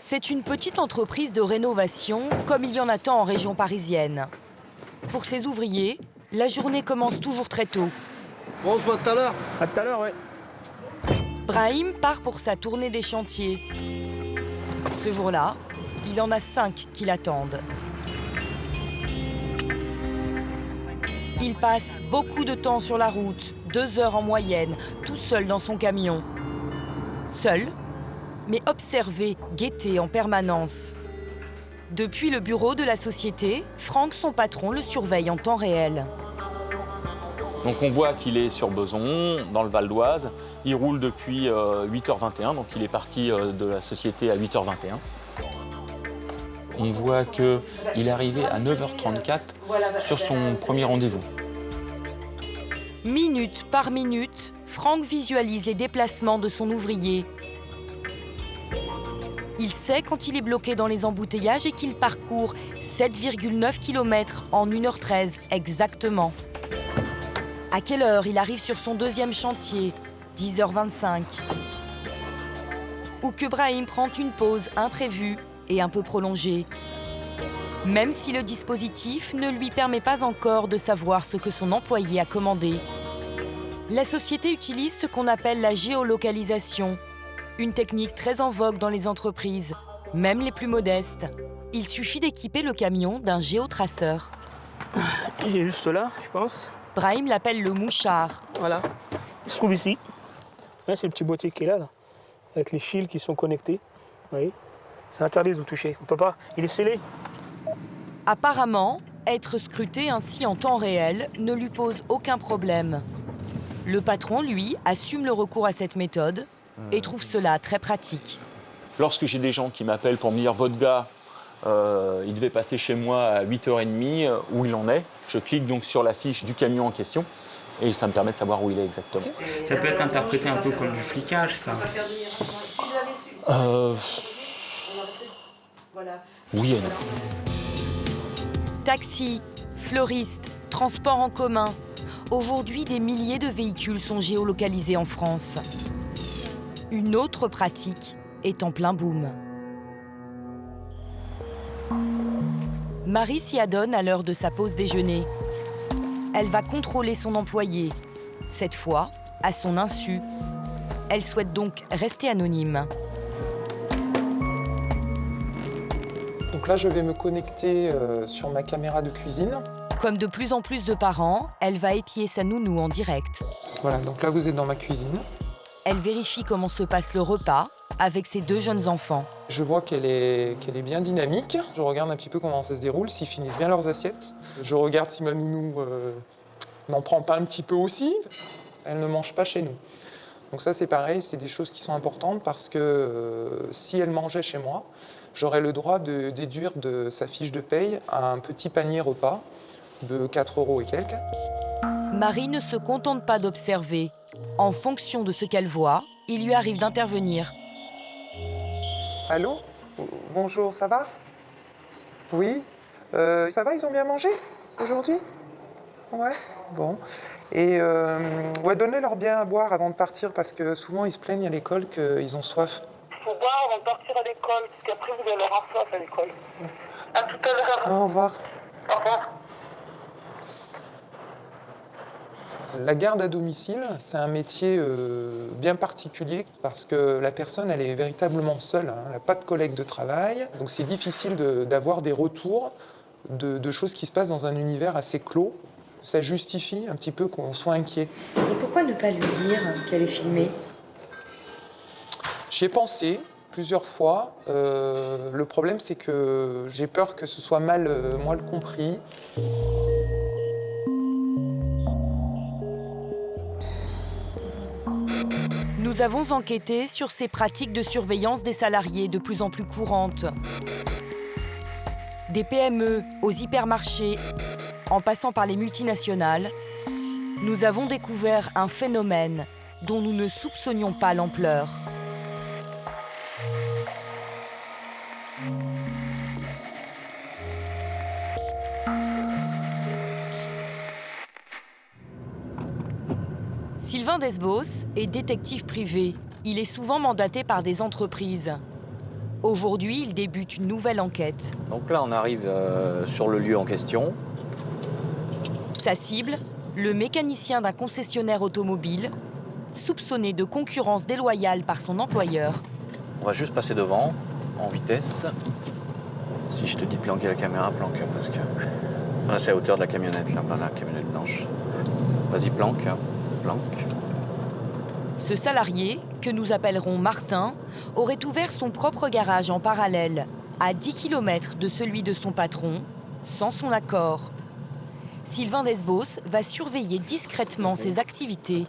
C'est une petite entreprise de rénovation, comme il y en a tant en région parisienne. Pour ses ouvriers, la journée commence toujours très tôt. Bon, on se voit tout à l'heure. À tout à l'heure, ouais. Brahim part pour sa tournée des chantiers. Ce jour-là, il en a 5 qui l'attendent. Il passe beaucoup de temps sur la route, 2 heures en moyenne, tout seul dans son camion. Seul, mais observé, guetté en permanence. Depuis le bureau de la société, Franck, son patron, le surveille en temps réel. Donc on voit qu'il est sur Beson, dans le Val d'Oise. Il roule depuis 8h21, donc il est parti de la société à 8h21. On voit qu'il est arrivé à 9h34 sur son premier rendez-vous. Minute par minute, Franck visualise les déplacements de son ouvrier. Il sait quand il est bloqué dans les embouteillages et qu'il parcourt 7,9 km en 1h13 exactement. À quelle heure il arrive sur son deuxième chantier, 10h25. Ou que Brahim prend une pause imprévue et un peu prolongée. Même si le dispositif ne lui permet pas encore de savoir ce que son employé a commandé. La société utilise ce qu'on appelle la géolocalisation, une technique très en vogue dans les entreprises, même les plus modestes. Il suffit d'équiper le camion d'un géotraceur. Il est juste là, je pense. Brahim l'appelle le mouchard. Voilà. Il se trouve ici. Ouais, c'est le petit boîtier qui est là, avec les fils qui sont connectés. Vous voyez ? C'est interdit de le toucher. On peut pas. Il est scellé. Apparemment, être scruté ainsi en temps réel ne lui pose aucun problème. Le patron, lui, assume le recours à cette méthode et trouve cela très pratique. Lorsque j'ai des gens qui m'appellent pour me dire « Votre gars, il devait passer chez moi à 8h30, où il en est ?» Je clique donc sur la fiche du camion en question et ça me permet de savoir où il est exactement. Ça peut être interprété un peu comme du flicage, ça. Oui et non. Taxi, fleuriste, transport en commun. Aujourd'hui, des milliers de véhicules sont géolocalisés en France. Une autre pratique est en plein boom. Marie s'y adonne à l'heure de sa pause déjeuner. Elle va contrôler son employé, cette fois à son insu. Elle souhaite donc rester anonyme. Donc là, je vais me connecter sur ma caméra de cuisine. Comme de plus en plus de parents, elle va épier sa nounou en direct. Voilà, donc là, vous êtes dans ma cuisine. Elle vérifie comment se passe le repas avec ses 2 jeunes enfants. Je vois qu'elle est bien dynamique. Je regarde un petit peu comment ça se déroule, s'ils finissent bien leurs assiettes. Je regarde si ma nounou n'en prend pas un petit peu aussi. Elle ne mange pas chez nous. Donc ça, c'est pareil, c'est des choses qui sont importantes parce que si elle mangeait chez moi, j'aurais le droit de déduire de sa fiche de paye un petit panier repas de 4 € et quelques. Marie ne se contente pas d'observer. En fonction de ce qu'elle voit, il lui arrive d'intervenir. Allô ? Bonjour, ça va ? Oui ? Ça va, ils ont bien mangé aujourd'hui ? Ouais, bon. Et ouais, donnez-leur bien à boire avant de partir parce que souvent ils se plaignent à l'école qu'ils ont soif. Il faut boire avant de partir à l'école, parce qu'après vous allez avoir soif à l'école. À tout à l'heure. Au revoir. Au revoir. La garde à domicile, c'est un métier bien particulier parce que la personne, elle est véritablement seule, hein, elle n'a pas de collègue de travail. Donc c'est difficile d'avoir des retours de choses qui se passent dans un univers assez clos. Ça justifie un petit peu qu'on soit inquiet. Et pourquoi ne pas lui dire qu'elle est filmée ? J'y ai pensé plusieurs fois. Le problème, c'est que j'ai peur que ce soit mal compris. Nous avons enquêté sur ces pratiques de surveillance des salariés de plus en plus courantes. Des PME aux hypermarchés, en passant par les multinationales, nous avons découvert un phénomène dont nous ne soupçonnions pas l'ampleur. Sylvain Desbos est détective privé. Il est souvent mandaté par des entreprises. Aujourd'hui, il débute une nouvelle enquête. Donc là, on arrive sur le lieu en question. Sa cible, le mécanicien d'un concessionnaire automobile, soupçonné de concurrence déloyale par son employeur. On va juste passer devant, en vitesse. Si je te dis planquer la caméra, planque, parce que... Ah, c'est à hauteur de la camionnette, là-bas, la camionnette blanche. Vas-y, planque, planque. Ce salarié, que nous appellerons Martin, aurait ouvert son propre garage en parallèle, à 10 km de celui de son patron, sans son accord. Sylvain Desbos va surveiller discrètement ses activités.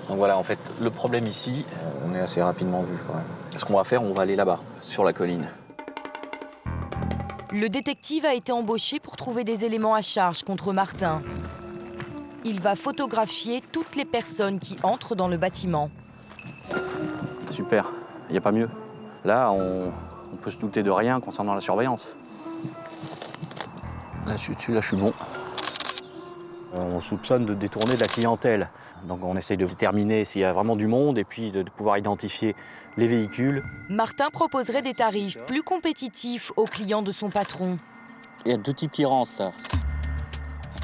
Donc voilà, en fait, le problème ici, on est assez rapidement vu quand même. Ce qu'on va faire, on va aller là-bas, sur la colline. Le détective a été embauché pour trouver des éléments à charge contre Martin. Il va photographier toutes les personnes qui entrent dans le bâtiment. Super, il n'y a pas mieux. Là, on peut se douter de rien concernant la surveillance. Là, je suis bon. On soupçonne de détourner de la clientèle. Donc on essaye de déterminer s'il y a vraiment du monde et puis de pouvoir identifier les véhicules. Martin proposerait des tarifs plus compétitifs aux clients de son patron. Il y a 2 types qui rentrent, là.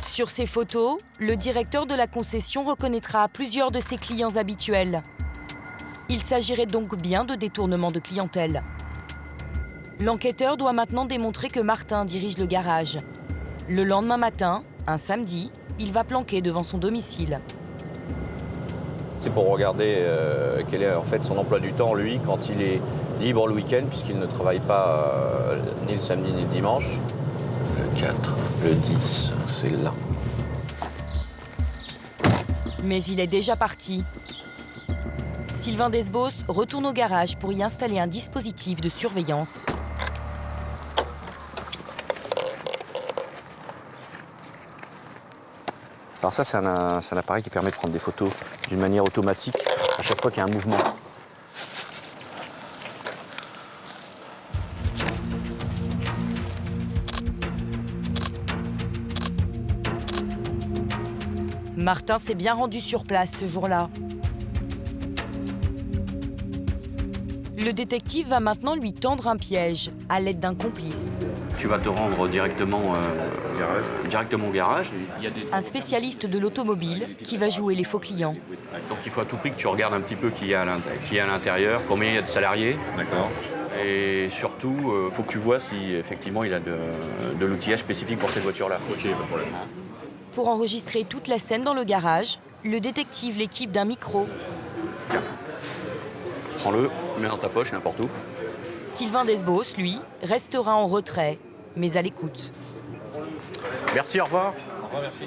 Sur ces photos, le directeur de la concession reconnaîtra plusieurs de ses clients habituels. Il s'agirait donc bien de détournement de clientèle. L'enquêteur doit maintenant démontrer que Martin dirige le garage. Le lendemain matin, un samedi, il va planquer devant son domicile. C'est pour regarder quel est en fait son emploi du temps, lui, quand il est libre le week-end, puisqu'il ne travaille pas ni le samedi ni le dimanche. Le 4, le 10, c'est là. Mais il est déjà parti. Sylvain Desbos retourne au garage pour y installer un dispositif de surveillance. Alors ça, c'est un appareil qui permet de prendre des photos d'une manière automatique à chaque fois qu'il y a un mouvement. Martin s'est bien rendu sur place ce jour-là. Le détective va maintenant lui tendre un piège à l'aide d'un complice. Tu vas te rendre directement au garage. Un spécialiste de l'automobile qui va jouer les faux clients. Donc il faut à tout prix que tu regardes un petit peu qui y a à l'intérieur, combien il y a de salariés. D'accord. Et surtout, il faut que tu vois si effectivement il a de l'outillage spécifique pour cette voiture-là. Ok, pas de problème. Pour enregistrer toute la scène dans le garage, le détective l'équipe d'un micro. Tiens, prends-le, mets dans ta poche, n'importe où. Sylvain Desbos, lui, restera en retrait, mais à l'écoute. Merci, au revoir. Au revoir, merci.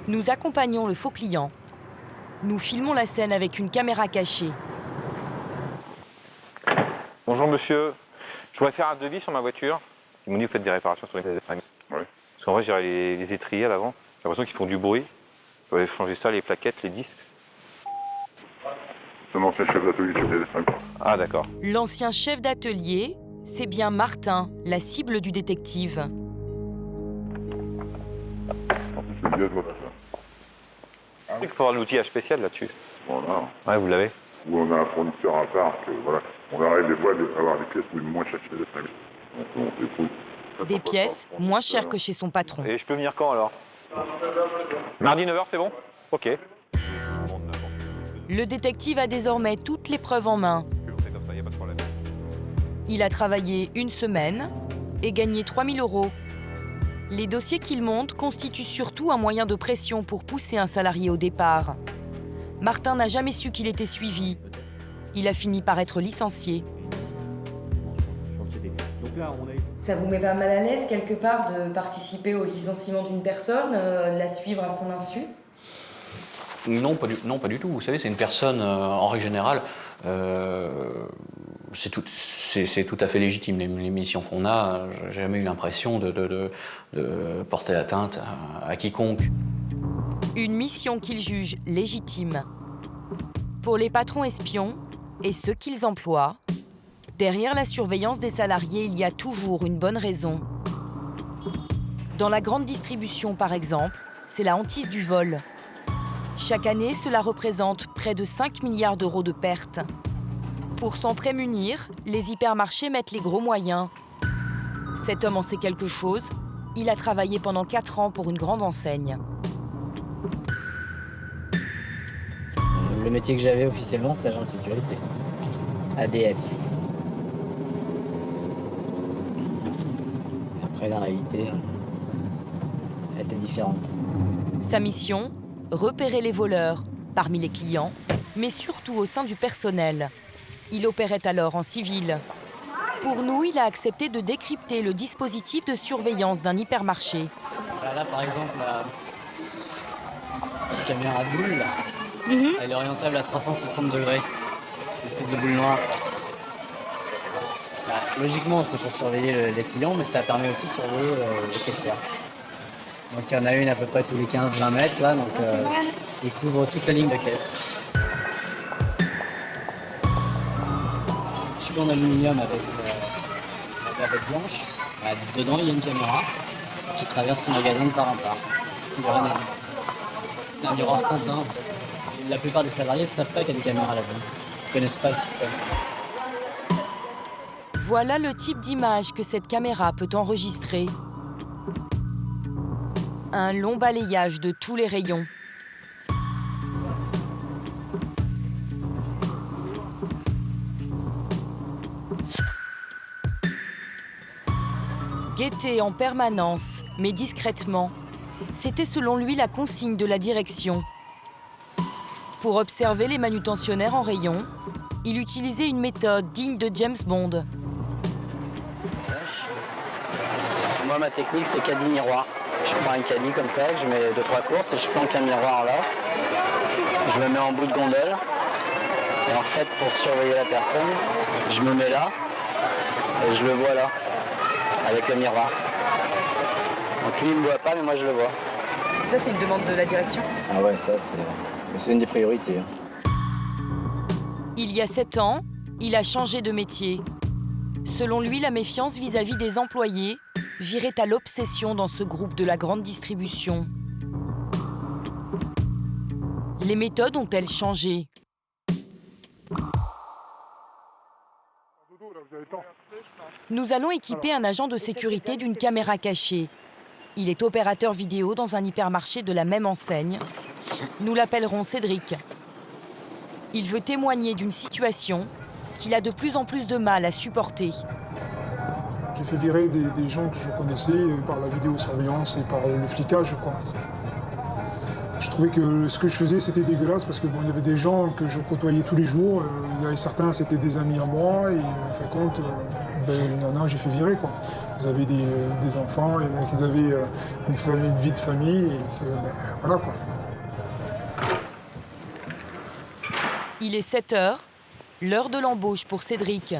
Nous accompagnons le faux client. Nous filmons la scène avec une caméra cachée. Bonjour monsieur, je voudrais faire un devis sur ma voiture. Ils m'ont dit que vous faites des réparations sur les fringues. Oui. Parce qu'en vrai, j'ai les étriers à l'avant. J'ai l'impression qu'ils font du bruit. Je vais changer ça, les plaquettes, les disques. C'est un ancien chef d'atelier qui fait des fringues. Ah d'accord. L'ancien chef d'atelier, c'est bien Martin, la cible du détective. En plus, c'est bien, voilà ça. Il faut avoir un outillage spécial là-dessus. Voilà. Ouais, vous l'avez. Ou on a un fournisseur à part, que, voilà. On arrive des fois d'avoir des pièces pour une moins chère chez les fringues. Donc on dépouille. Des pièces moins chères que chez son patron. Et je peux venir quand alors? Mardi 9h, c'est bon? Ok. Le détective a désormais toutes les preuves en main. Il a travaillé une semaine et gagné 3 000 €. Les dossiers qu'il monte constituent surtout un moyen de pression pour pousser un salarié au départ. Martin n'a jamais su qu'il était suivi. Il a fini par être licencié. Ça vous met pas mal à l'aise quelque part de participer au licenciement d'une personne, la suivre à son insu? Non, pas du tout. Vous savez, c'est une personne, en règle générale, c'est tout à fait légitime. Les missions qu'on a, j'ai jamais eu l'impression de porter atteinte à quiconque. Une mission qu'ils jugent légitime. Pour les patrons espions et ceux qu'ils emploient, derrière la surveillance des salariés, il y a toujours une bonne raison. Dans la grande distribution, par exemple, c'est la hantise du vol. Chaque année, cela représente près de 5 milliards d'euros de pertes. Pour s'en prémunir, les hypermarchés mettent les gros moyens. Cet homme en sait quelque chose. Il a travaillé pendant 4 ans pour une grande enseigne. Le métier que j'avais officiellement, c'était agent de sécurité. ADS. Après, la réalité, elle était différente. Sa mission, repérer les voleurs parmi les clients, mais surtout au sein du personnel. Il opérait alors en civil. Pour nous, il a accepté de décrypter le dispositif de surveillance d'un hypermarché. Là, par exemple, cette caméra de boule, là, elle est orientable à 360 degrés. Une espèce de boule noire. Bah, logiquement, c'est pour surveiller les clients, mais ça permet aussi de surveiller les caissières. Donc il y en a une à peu près tous les 15-20 mètres, là, donc il couvre toute la ligne de caisse. Tube en aluminium avec la barbette blanche. Bah, dedans, il y a une caméra qui traverse le magasin de part en part. C'est un miroir Saint-Denis. En fait. La plupart des salariés ne savent pas qu'il y a des caméras là-dedans. Ils ne connaissent pas le système. Voilà le type d'image que cette caméra peut enregistrer. Un long balayage de tous les rayons. Guetter en permanence, mais discrètement. C'était selon lui la consigne de la direction. Pour observer les manutentionnaires en rayon, il utilisait une méthode digne de James Bond. Moi, ma technique, c'est caddie miroir. Je prends un caddie comme ça, je mets 2-3 courses et je planque un miroir là. Je me mets en bout de gondole. Et en fait, pour surveiller la personne, je me mets là et je le vois là, avec le miroir. Donc lui, il ne me voit pas, mais moi, je le vois. Ça, c'est une demande de la direction? Ah ouais, ça, c'est une des priorités. Il y a 7 ans, il a changé de métier. Selon lui, la méfiance vis-à-vis des employés virait à l'obsession dans ce groupe de la grande distribution. Les méthodes ont-elles changé? Nous allons équiper un agent de sécurité d'une caméra cachée. Il est opérateur vidéo dans un hypermarché de la même enseigne. Nous l'appellerons Cédric. Il veut témoigner d'une situation qu'il a de plus en plus de mal à supporter. J'ai fait virer des gens que je connaissais par la vidéosurveillance et par le flicage, quoi. Je trouvais que ce que je faisais, c'était dégueulasse parce que bon, il y avait des gens que je côtoyais tous les jours. Il y avait certains, c'était des amis à moi et en fin de compte, il y en a, j'ai fait virer, quoi. Ils avaient des enfants, il y en a qui avaient une vie de famille et voilà, quoi. Il est 7 heures, l'heure de l'embauche pour Cédric.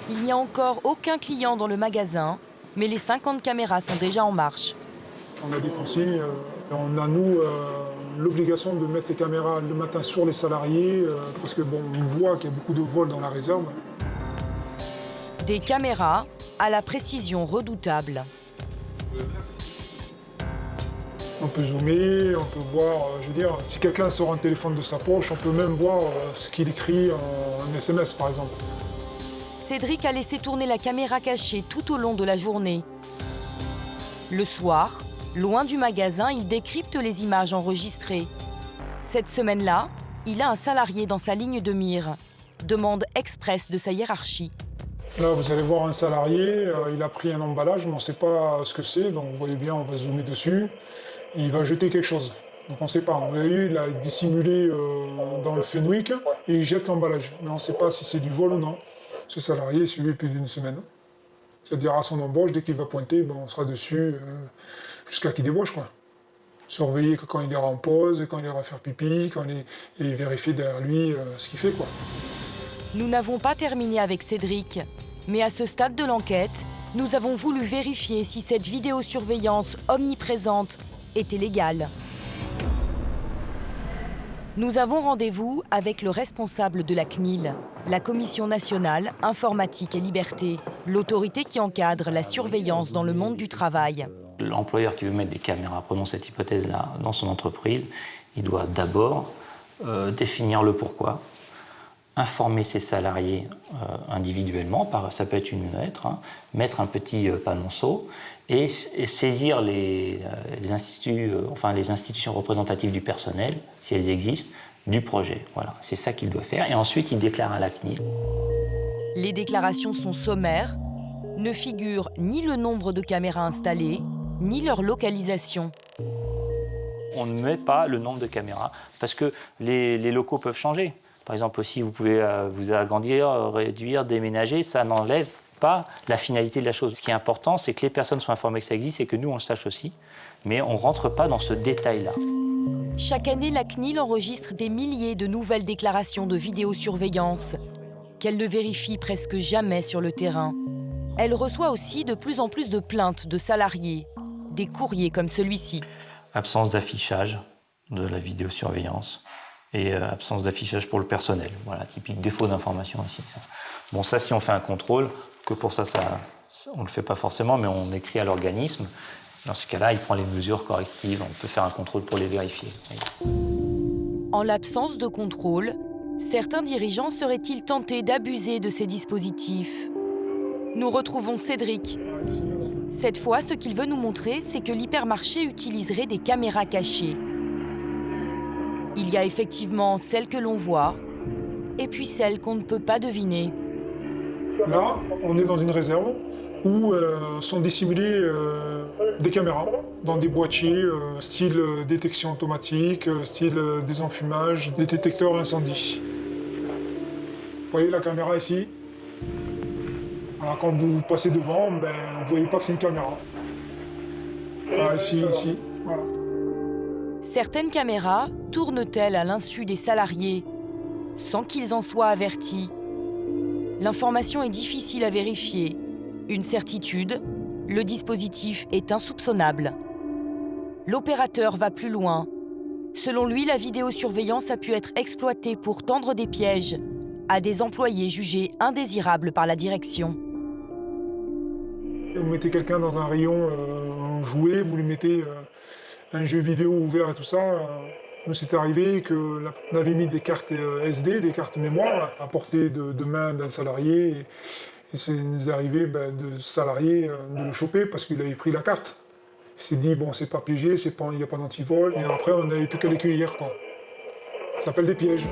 Il n'y a encore aucun client dans le magasin, mais les 50 caméras sont déjà en marche. On a des consignes, on a nous l'obligation de mettre les caméras le matin sur les salariés parce que bon, on voit qu'il y a beaucoup de vols dans la réserve. Des caméras à la précision redoutable. On peut zoomer, on peut voir, je veux dire, si quelqu'un sort un téléphone de sa poche, on peut même voir ce qu'il écrit en SMS par exemple. Cédric a laissé tourner la caméra cachée tout au long de la journée. Le soir, loin du magasin, il décrypte les images enregistrées. Cette semaine-là, il a un salarié dans sa ligne de mire. Demande express de sa hiérarchie. Là, vous allez voir un salarié, il a pris un emballage, mais on ne sait pas ce que c'est, donc vous voyez bien, on va zoomer dessus. Et il va jeter quelque chose. Donc on ne sait pas. Vous avez vu, il a dissimulé dans le Fenwick et il jette l'emballage. Mais on ne sait pas si c'est du vol ou non. Ce salarié est suivi depuis une semaine. C'est-à-dire à son embauche, dès qu'il va pointer, ben, on sera dessus jusqu'à qu'il débauche, quoi. Surveiller que quand il ira en pause, quand il ira faire pipi, et vérifier derrière lui ce qu'il fait, quoi. Nous n'avons pas terminé avec Cédric, mais à ce stade de l'enquête, nous avons voulu vérifier si cette vidéosurveillance omniprésente était légale. Nous avons rendez-vous avec le responsable de la CNIL, la Commission nationale informatique et liberté, l'autorité qui encadre la surveillance dans le monde du travail. L'employeur qui veut mettre des caméras, prenons cette hypothèse-là, dans son entreprise, il doit d'abord définir le pourquoi, informer ses salariés individuellement, ça peut être une lettre, mettre un petit panonceau et saisir les institutions représentatives du personnel, si elles existent, du projet. Voilà, c'est ça qu'il doit faire. Et ensuite, il déclare à la CNIL. Les déclarations sont sommaires, ne figurent ni le nombre de caméras installées, ni leur localisation. On ne met pas le nombre de caméras parce que les locaux peuvent changer. Par exemple, aussi, vous pouvez vous agrandir, réduire, déménager, ça n'enlève pas la finalité de la chose. Ce qui est important, c'est que les personnes soient informées que ça existe et que nous, on le sache aussi, mais on ne rentre pas dans ce détail-là. Chaque année, la CNIL enregistre des milliers de nouvelles déclarations de vidéosurveillance qu'elle ne vérifie presque jamais sur le terrain. Elle reçoit aussi de plus en plus de plaintes de salariés, des courriers comme celui-ci. Absence d'affichage de la vidéosurveillance et absence d'affichage pour le personnel. Voilà, typique défaut d'information aussi. Ça. Bon, ça, si on fait un contrôle, que pour ça, on ne le fait pas forcément, mais on écrit à l'organisme. Dans ce cas-là, il prend les mesures correctives. On peut faire un contrôle pour les vérifier. En l'absence de contrôle, certains dirigeants seraient-ils tentés d'abuser de ces dispositifs? Nous retrouvons Cédric. Cette fois, ce qu'il veut nous montrer, c'est que l'hypermarché utiliserait des caméras cachées. Il y a effectivement celles que l'on voit, et puis celles qu'on ne peut pas deviner. Là, on est dans une réserve où sont dissimulées des caméras dans des boîtiers style détection automatique, style désenfumage, des détecteurs incendie. Vous voyez la caméra ici? Alors, quand vous passez devant, vous ne voyez pas que c'est une caméra. Voilà, ici, voilà. Certaines caméras tournent-elles à l'insu des salariés, sans qu'ils en soient avertis? L'information est difficile à vérifier. Une certitude, le dispositif est insoupçonnable. L'opérateur va plus loin. Selon lui, la vidéosurveillance a pu être exploitée pour tendre des pièges à des employés jugés indésirables par la direction. Vous mettez quelqu'un dans un rayon jouet, vous lui mettez un jeu vidéo ouvert et tout ça. Nous, c'est arrivé qu'on avait mis des cartes SD, des cartes mémoire, à portée de main d'un salarié. Et c'est nous arrivé de ce salarié de le choper parce qu'il avait pris la carte. Il s'est dit, bon, c'est pas piégé, il n'y a pas d'antivol. Et après, on n'avait plus qu'à les cueillir, quoi. Ça s'appelle des pièges.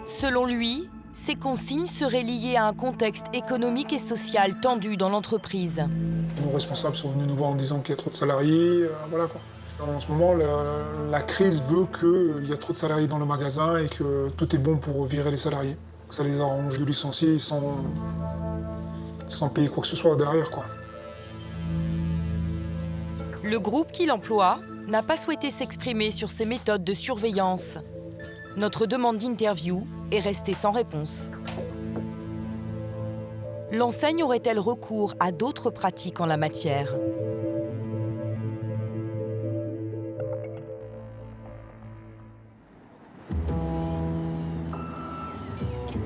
Selon lui, ces consignes seraient liées à un contexte économique et social tendu dans l'entreprise. Nos responsables sont venus nous voir en disant qu'il y a trop de salariés, voilà quoi. En ce moment, la crise veut qu'il y a trop de salariés dans le magasin et que tout est bon pour virer les salariés. Ça les arrange de licencier sans payer quoi que ce soit derrière, quoi. Le groupe qui l'emploie n'a pas souhaité s'exprimer sur ses méthodes de surveillance. Notre demande d'interview est restée sans réponse. L'enseigne aurait-elle recours à d'autres pratiques en la matière?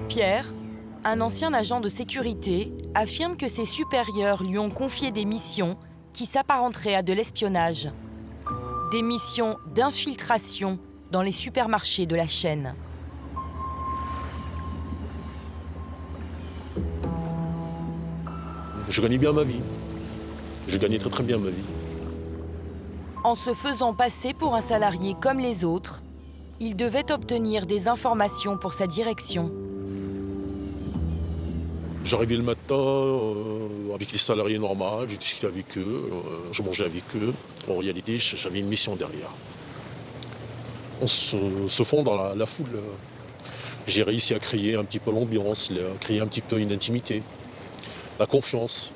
Pierre, un ancien agent de sécurité, affirme que ses supérieurs lui ont confié des missions qui s'apparenteraient à de l'espionnage. Des missions d'infiltration dans les supermarchés de la chaîne. Je gagnais bien ma vie. Je gagnais très très bien ma vie. En se faisant passer pour un salarié comme les autres, il devait obtenir des informations pour sa direction. J'arrivais le matin avec les salariés normaux, je discutais avec eux, je mangeais avec eux. En réalité, j'avais une mission derrière. On se fond dans la foule. J'ai réussi à créer un petit peu l'ambiance, créer un petit peu une intimité, la confiance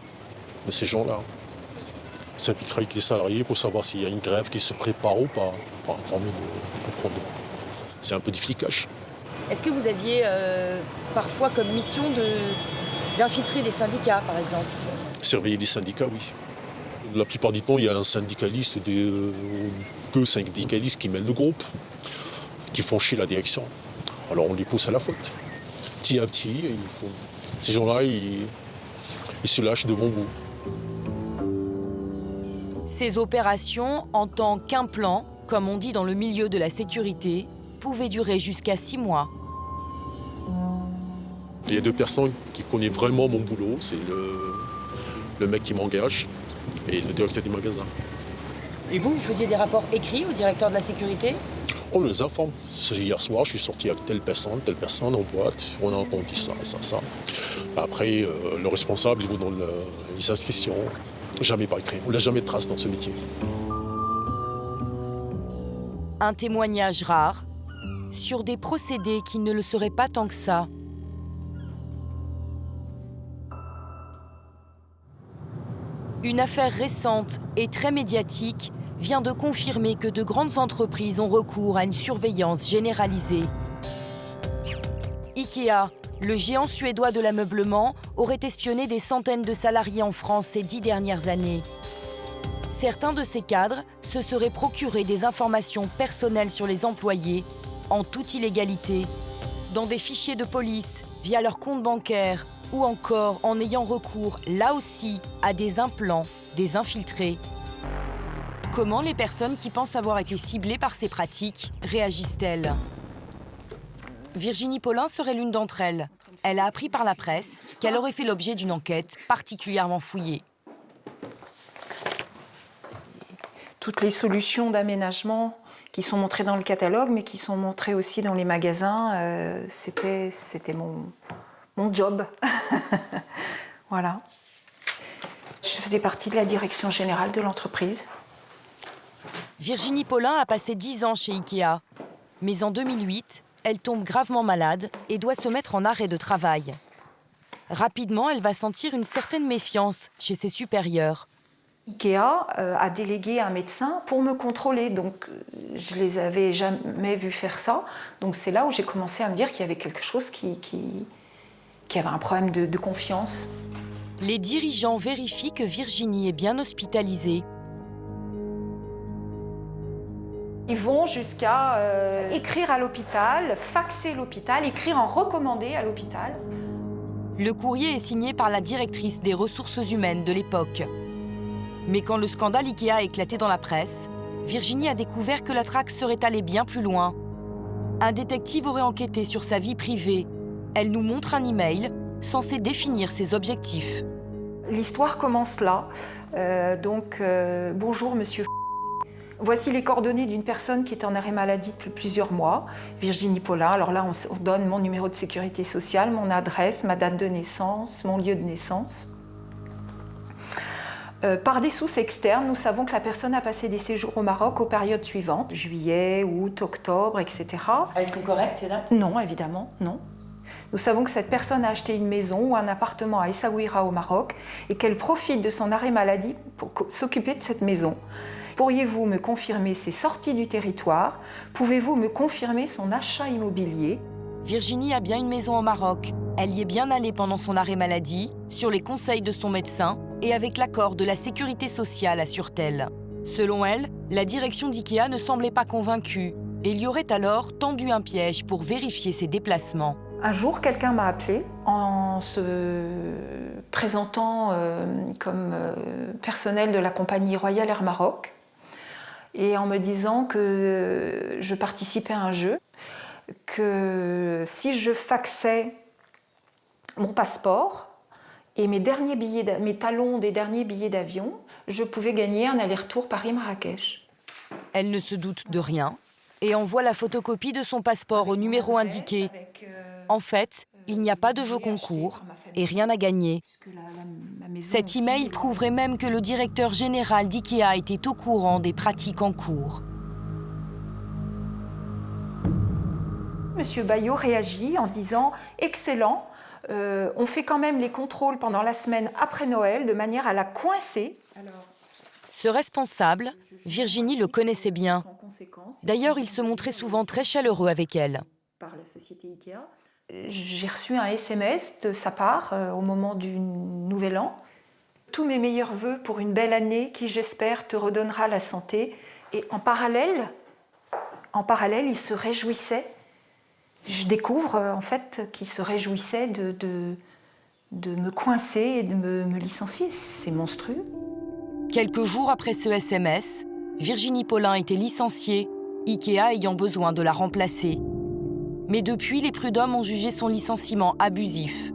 de ces gens-là. S'infiltrer avec les salariés pour savoir s'il y a une grève qui se prépare ou pas. Pour informer de problème. C'est un peu du flicage. Est-ce que vous aviez parfois comme mission d'infiltrer des syndicats, par exemple? Surveiller les syndicats, oui. La plupart du temps, il y a un syndicaliste, deux syndicalistes qui mènent le groupe, qui font chier la direction. Alors on les pousse à la faute. Petit à petit, ces gens-là, ils se lâchent devant vous. Ces opérations, en tant qu'implant, comme on dit dans le milieu de la sécurité, pouvaient durer jusqu'à 6 mois. Il y a 2 personnes qui connaissent vraiment mon boulot, c'est le mec qui m'engage et le directeur du magasin. Et vous faisiez des rapports écrits au directeur de la sécurité? On les informe. Hier soir, je suis sorti avec telle personne en boîte, on a entendu ça. Après, le responsable, il vous donne les inscriptions. Jamais pas écrit, on n'a jamais de trace dans ce métier. Un témoignage rare sur des procédés qui ne le seraient pas tant que ça. Une affaire récente et très médiatique vient de confirmer que de grandes entreprises ont recours à une surveillance généralisée. Ikea, le géant suédois de l'ameublement, aurait espionné des centaines de salariés en France ces 10 dernières années. Certains de ces cadres se seraient procurés des informations personnelles sur les employés, en toute illégalité, dans des fichiers de police, via leur compte bancaire, ou encore en ayant recours, là aussi, à des implants, des infiltrés. Comment les personnes qui pensent avoir été ciblées par ces pratiques réagissent-elles? Virginie Paulin serait l'une d'entre elles. Elle a appris par la presse qu'elle aurait fait l'objet d'une enquête particulièrement fouillée. Toutes les solutions d'aménagement qui sont montrées dans le catalogue, mais qui sont montrées aussi dans les magasins, c'était mon job. Voilà. Je faisais partie de la direction générale de l'entreprise. Virginie Paulin a passé 10 ans chez Ikea. Mais en 2008, elle tombe gravement malade et doit se mettre en arrêt de travail. Rapidement, elle va sentir une certaine méfiance chez ses supérieurs. Ikea a délégué un médecin pour me contrôler, donc je les avais jamais vus faire ça. Donc c'est là où j'ai commencé à me dire qu'il y avait quelque chose qui avait un problème de confiance. Les dirigeants vérifient que Virginie est bien hospitalisée. Ils vont jusqu'à écrire à l'hôpital, faxer l'hôpital, écrire en recommandé à l'hôpital. Le courrier est signé par la directrice des ressources humaines de l'époque. Mais quand le scandale Ikea a éclaté dans la presse, Virginie a découvert que la traque serait allée bien plus loin. Un détective aurait enquêté sur sa vie privée. Elle nous montre un email censé définir ses objectifs. L'histoire commence là. Bonjour monsieur. Voici les coordonnées d'une personne qui est en arrêt maladie depuis plusieurs mois, Virginie Paulin. Alors là, on donne mon numéro de sécurité sociale, mon adresse, ma date de naissance, mon lieu de naissance. Par des sources externes, nous savons que la personne a passé des séjours au Maroc aux périodes suivantes, juillet, août, octobre, etc. Elles sont correctes, ces dates? Non, évidemment, non. Nous savons que cette personne a acheté une maison ou un appartement à Essaouira au Maroc et qu'elle profite de son arrêt maladie pour s'occuper de cette maison. Pourriez-vous me confirmer ses sorties du territoire? Pouvez-vous me confirmer son achat immobilier? Virginie a bien une maison au Maroc. Elle y est bien allée pendant son arrêt maladie, sur les conseils de son médecin et avec l'accord de la sécurité sociale, assure-t-elle. Selon elle, la direction d'Ikea ne semblait pas convaincue et lui aurait alors tendu un piège pour vérifier ses déplacements. Un jour, quelqu'un m'a appelé en se présentant comme personnel de la compagnie Royal Air Maroc et en me disant que je participais à un jeu, que si je faxais mon passeport et mes talons des derniers billets d'avion, je pouvais gagner un aller-retour Paris-Marrakech. Elle ne se doute de rien et envoie la photocopie de son passeport au numéro indiqué. En fait, il n'y a pas de jeu concours et rien à gagner. Cet email prouverait même que le directeur général d'Ikea était au courant des pratiques en cours. Monsieur Bayot réagit en disant « Excellent, on fait quand même les contrôles pendant la semaine après Noël de manière à la coincer. » Ce responsable, Virginie le connaissait bien. D'ailleurs, il se montrait souvent très chaleureux avec elle. Par la société Ikea. J'ai reçu un SMS de sa part au moment du Nouvel An. Tous mes meilleurs vœux pour une belle année qui, j'espère, te redonnera la santé. Et en parallèle, il se réjouissait. Je découvre en fait qu'il se réjouissait de me coincer et de me licencier. C'est monstrueux. Quelques jours après ce SMS, Virginie Paulin était licenciée, Ikea ayant besoin de la remplacer. Mais depuis, les prud'hommes ont jugé son licenciement abusif.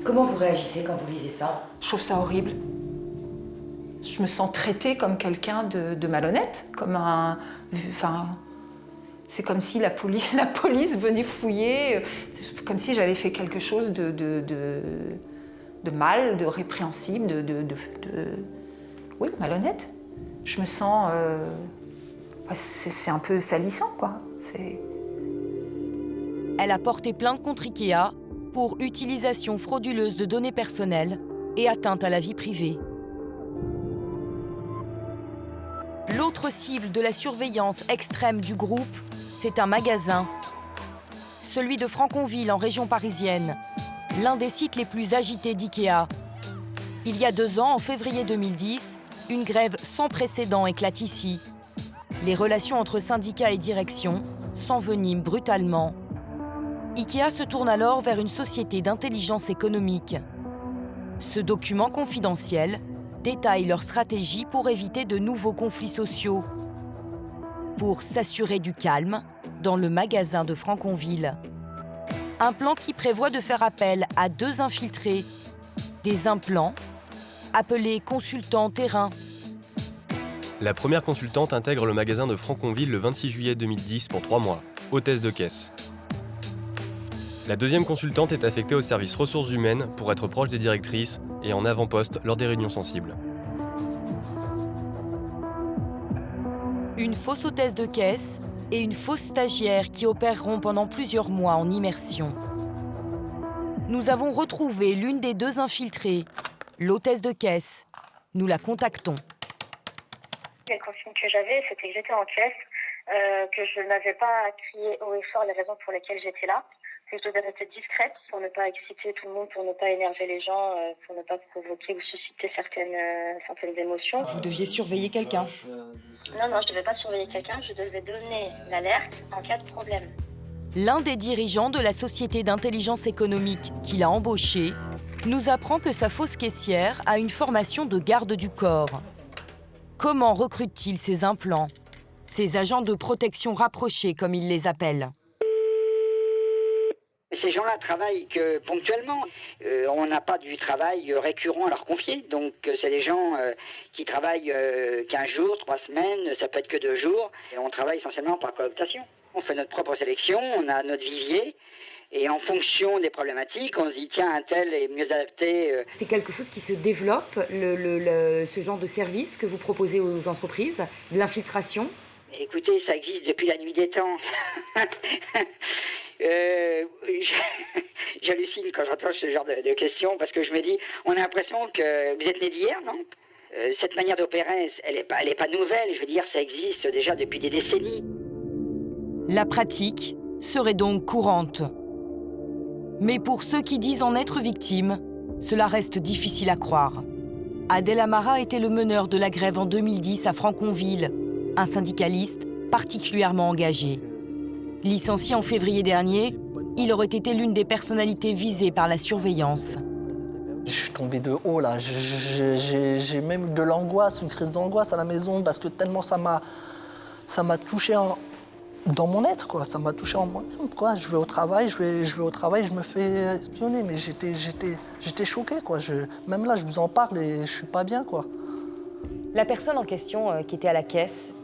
Comment vous réagissez quand vous lisez ça? Je trouve ça horrible. Je me sens traitée comme quelqu'un de malhonnête, comme un... Enfin, c'est comme si la police venait fouiller, comme si j'avais fait quelque chose de mal, de répréhensible, oui, malhonnête. Je me sens... c'est un peu salissant, quoi. Elle a porté plainte contre Ikea pour utilisation frauduleuse de données personnelles et atteinte à la vie privée. L'autre cible de la surveillance extrême du groupe, c'est un magasin. Celui de Franconville, en région parisienne, l'un des sites les plus agités d'Ikea. Il y a 2 ans, en février 2010, une grève sans précédent éclate ici. Les relations entre syndicats et direction s'enveniment brutalement. Ikea se tourne alors vers une société d'intelligence économique. Ce document confidentiel détaille leur stratégie pour éviter de nouveaux conflits sociaux. Pour s'assurer du calme dans le magasin de Franconville. Un plan qui prévoit de faire appel à 2 infiltrés, des implants, appelés consultants terrain. La première consultante intègre le magasin de Franconville le 26 juillet 2010 pour 3 mois, hôtesse de caisse. La deuxième consultante est affectée au service ressources humaines pour être proche des directrices et en avant-poste lors des réunions sensibles. Une fausse hôtesse de caisse et une fausse stagiaire qui opéreront pendant plusieurs mois en immersion. Nous avons retrouvé l'une des 2 infiltrées, l'hôtesse de caisse. Nous la contactons. Les consignes que j'avais, c'était que j'étais en caisse, que je n'avais pas crié haut et fort les raisons pour lesquelles j'étais là, que je devais rester discrète pour ne pas exciter tout le monde, pour ne pas énerver les gens, pour ne pas provoquer ou susciter certaines émotions. Vous deviez surveiller quelqu'un? Non, je ne devais pas surveiller quelqu'un, je devais donner l'alerte en cas de problème. L'un des dirigeants de la société d'intelligence économique qui l'a embauché nous apprend que sa fausse caissière a une formation de garde du corps. Comment recrute-t-il ces implants, ces agents de protection rapprochés comme il les appelle? Ces gens-là travaillent que ponctuellement. On n'a pas du travail récurrent à leur confier. Donc c'est des gens qui travaillent 15 jours, 3 semaines, ça peut être que 2 jours. Et on travaille essentiellement par cooptation. On fait notre propre sélection, on a notre vivier. Et en fonction des problématiques, on se dit tiens, un tel est mieux adapté. C'est quelque chose qui se développe, ce genre de service que vous proposez aux entreprises, de l'infiltration? Écoutez, ça existe depuis la nuit des temps. J'hallucine quand j'entends ce genre de questions parce que je me dis, on a l'impression que vous êtes né d'hier, non? Cette manière d'opérer, elle est pas nouvelle. Je veux dire, ça existe déjà depuis des décennies. La pratique serait donc courante. Mais pour ceux qui disent en être victimes, cela reste difficile à croire. Adel Amara était le meneur de la grève en 2010 à Franconville, un syndicaliste particulièrement engagé. Licencié en février dernier, il aurait été l'une des personnalités visées par la surveillance. Je suis tombé de haut là, j'ai même eu de l'angoisse, une crise d'angoisse à la maison parce que tellement ça m'a touché dans mon être, quoi. Ça m'a touché en moi-même, quoi. Je vais au travail, je me fais espionner, mais j'étais choqué, quoi. Même là, je vous en parle et je suis pas bien, quoi. La personne en question qui était à la caisse,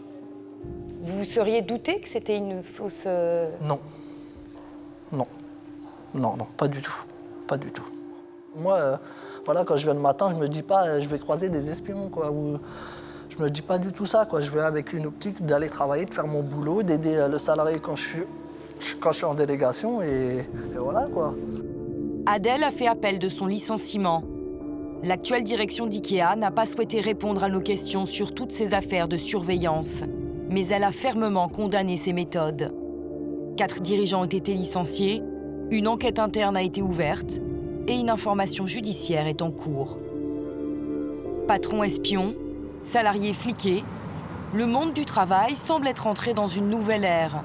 vous seriez douté que c'était une fausse... Non, pas du tout. Pas du tout. Moi, voilà, quand je viens le matin, je me dis pas je vais croiser des espions, quoi. Ou, je me dis pas du tout ça, quoi. Je vais avec une optique d'aller travailler, de faire mon boulot, d'aider le salarié quand je suis en délégation et voilà, quoi. Adel a fait appel de son licenciement. L'actuelle direction d'Ikea n'a pas souhaité répondre à nos questions sur toutes ces affaires de surveillance, mais elle a fermement condamné ces méthodes. 4 dirigeants ont été licenciés, une enquête interne a été ouverte et une information judiciaire est en cours. Patron espion, salariés fliqués, le monde du travail semble être entré dans une nouvelle ère,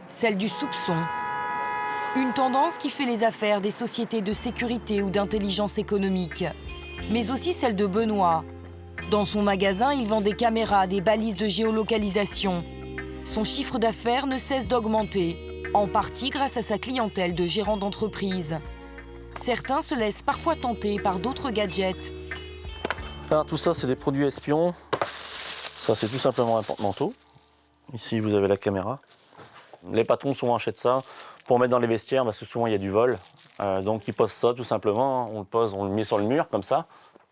celle du soupçon. Une tendance qui fait les affaires des sociétés de sécurité ou d'intelligence économique, mais aussi celle de Benoît, Dans son magasin, il vend des caméras, des balises de géolocalisation. Son chiffre d'affaires ne cesse d'augmenter, en partie grâce à sa clientèle de gérants d'entreprise. Certains se laissent parfois tenter par d'autres gadgets. Alors tout ça, c'est des produits espions. Ça, c'est tout simplement un porte-manteau. Ici, vous avez la caméra. Les patrons souvent achètent ça pour mettre dans les vestiaires parce que souvent il y a du vol. Donc ils posent ça tout simplement, on le pose, on le met sur le mur comme ça.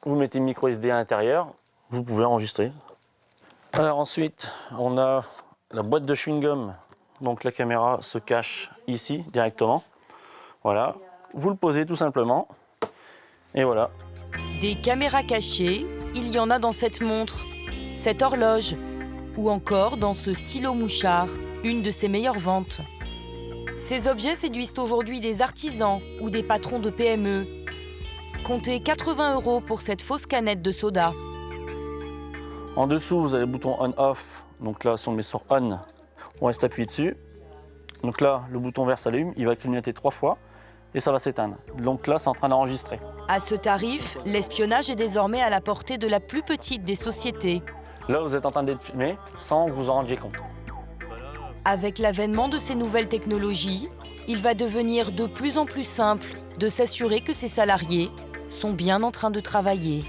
Vous mettez une micro SD à l'intérieur, vous pouvez enregistrer. Alors ensuite, on a la boîte de chewing-gum. Donc la caméra se cache ici directement. Voilà, vous le posez tout simplement et voilà. Des caméras cachées, il y en a dans cette montre, cette horloge ou encore dans ce stylo mouchard, une de ses meilleures ventes. Ces objets séduisent aujourd'hui des artisans ou des patrons de PME. Comptez 80 € pour cette fausse canette de soda. En dessous, vous avez le bouton on-off. Donc là, si on le met sur on, on reste appuyé dessus. Donc là, le bouton vert s'allume, il va clignoter 3 fois et ça va s'éteindre. Donc là, c'est en train d'enregistrer. À ce tarif, l'espionnage est désormais à la portée de la plus petite des sociétés. Là, vous êtes en train d'être filmé sans que vous en rendiez compte. Avec l'avènement de ces nouvelles technologies, il va devenir de plus en plus simple de s'assurer que ses salariés sont bien en train de travailler.